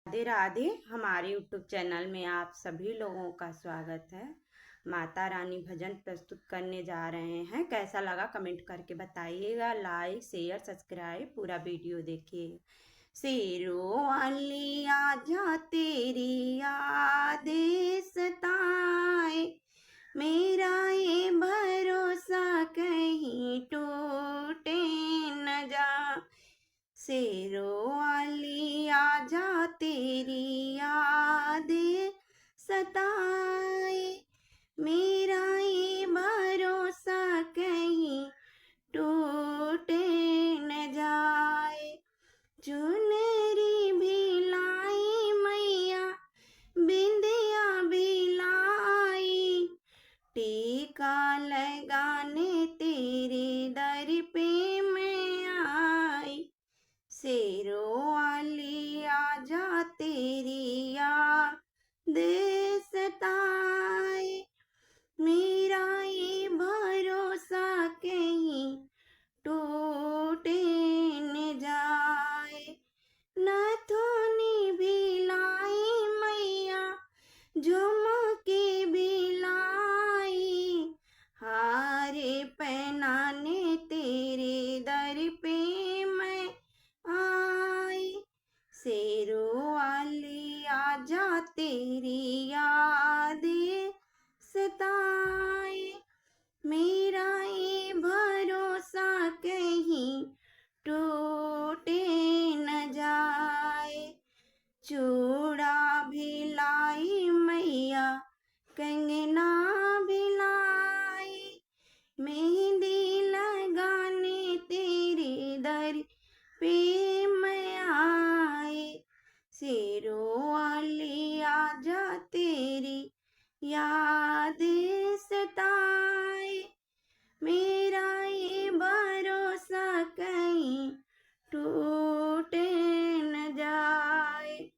राधे राधे। हमारे YouTube channel में आप सभी लोगों का स्वागत है। माता रानी भजन प्रस्तुत करने जा रहे हैं। कैसा लगा कमेंट करके बताइएगा। लाइक शेयर सब्सक्राइब पूरा वीडियो देखिए। शेरों वाली आजा तेरी यादें सताए, मेरा ये भरोसा कहीं टूटे न जा। शेरों वाली आजा तेरी यादें सताए, मेरा ये भरोसा कहीं टूटे न जाए। चुनरी भी लाई मैया, बिंदिया भी लाई, टीका लगाने तेरे दर पे मैं आई। शेरों वाली आजा तेरी यादें सताए, मेरा ये भरोसा कहीं टूटे न जाए। नथुनी भी लाई मैया, झुमके भी लाई, हारे पहनाने तेरे दर पे मैं आई। शेरों वाली आजा तेरी यादें सताए, मेरा ये भरोसा कहीं टूटे न जाए। चूड़ा भी लाई मैया, कंगना भी लाई, मेहंदी लगाने तेरे दर पे मैं आई। शेरों वाली आजा तेरी यादें सताए,